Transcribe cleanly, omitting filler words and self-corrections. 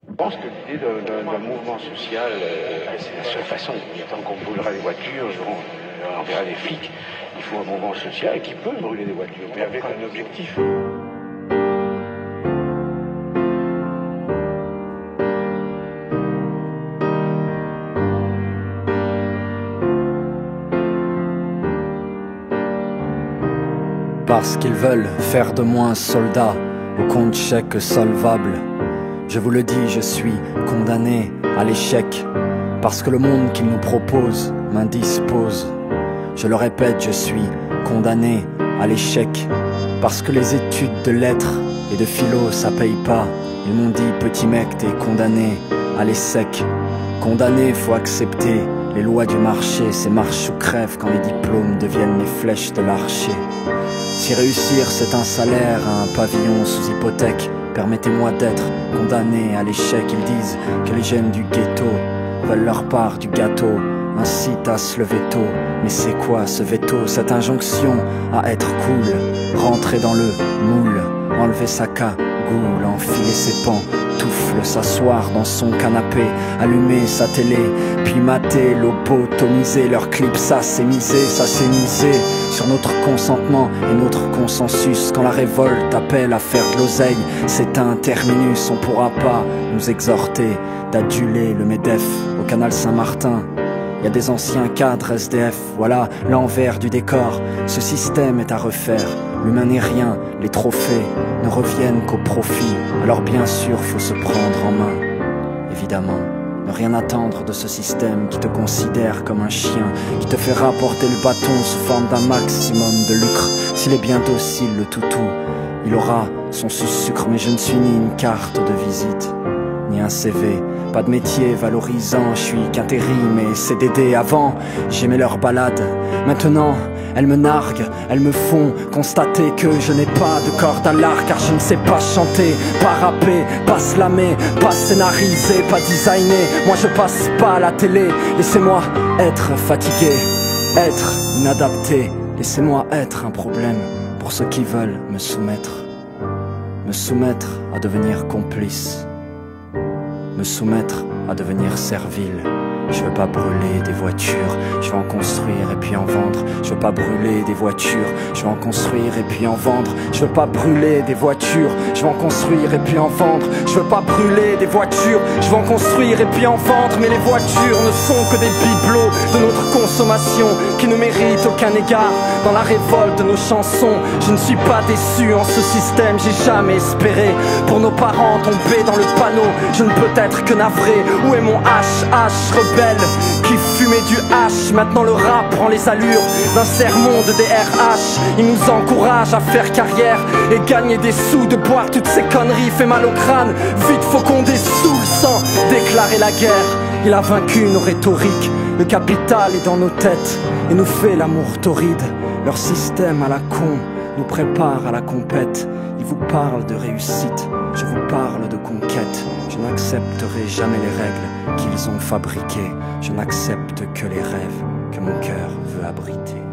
Je pense que l'idée d'un mouvement social, c'est la seule façon. Tant qu'on brûlera les voitures, on enverra des flics. Il faut un mouvement social qui peut brûler des voitures, mais avec un objectif. Parce qu'ils veulent faire de moi un soldat au compte chèque solvable. Je vous le dis, je suis condamné à l'échec. Parce que le monde qu'ils nous proposent m'indispose. Je le répète, je suis condamné à l'échec. Parce que les études de lettres et de philo ça paye pas. Ils m'ont dit, petit mec, t'es condamné à l'essec. Condamné, faut accepter les lois du marché. C'est marche ou crève quand les diplômes deviennent les flèches de l'archer. Si réussir c'est un salaire, un pavillon sous hypothèque, permettez-moi d'être condamné à l'échec. Ils disent que les jeunes du ghetto veulent leur part du gâteau, incitent à se lever tôt. Mais c'est quoi ce veto, cette injonction à être cool? Rentrer dans le moule, enlever sa cagoule, enfiler ses pantoufles, s'asseoir dans son canapé, allumer sa télé, puis mater, lobotomiser leur clip. Ça c'est misé sur notre consentement et notre consensus. Quand la révolte appelle à faire de l'oseille, c'est un terminus. On pourra pas nous exhorter d'aduler le MEDEF au canal Saint-Martin. Y a des anciens cadres SDF, voilà l'envers du décor. Ce système est à refaire, l'humain n'est rien, les trophées ne reviennent qu'au profit. Alors bien sûr faut se prendre en main, évidemment. Ne rien attendre de ce système qui te considère comme un chien, qui te fait rapporter le bâton sous forme d'un maximum de lucre. S'il est bien docile le toutou, il aura son sucre. Mais je ne suis ni une carte de visite, ni un CV, pas de métier valorisant. Je suis qu'intérim et CDD. Avant, j'aimais leur balade, maintenant elles me narguent, elles me font constater que je n'ai pas de corde à l'arc. Car je ne sais pas chanter, pas rapper, pas slammer, pas scénariser, pas designer. Moi je passe pas à la télé, laissez-moi être fatigué, être inadapté. Laissez-moi être un problème pour ceux qui veulent me soumettre. Me soumettre à devenir complice, me soumettre à devenir servile. Je veux pas brûler des voitures, je veux en construire et puis en vendre. Je veux pas brûler des voitures, je veux en construire et puis en vendre. Je veux pas brûler des voitures, je veux en construire et puis en vendre. Je veux pas brûler des voitures, je veux en construire et puis en vendre. Mais les voitures ne sont que des bibelots de notre consommation qui ne méritent aucun égard. Dans la révolte de nos chansons, je ne suis pas déçu en ce système, j'ai jamais espéré. Pour nos parents tombés dans le panneau, je ne peux être que navré. Où est mon HH rebelle qui fumait du H? Maintenant le rap prend les allures d'un sermon de DRH. Il nous encourage à faire carrière et gagner des sous. De boire toutes ces conneries fait mal au crâne. Vite faut qu'on dessoule sans déclarer la guerre. Il a vaincu nos rhétoriques, le capital est dans nos têtes et nous fait l'amour torride. Leur système à la con nous prépare à la compète. Ils vous parlent de réussite, je vous parle de conquête. Je n'accepterai jamais les règles qu'ils ont fabriquées. Je n'accepte que les rêves que mon cœur veut abriter.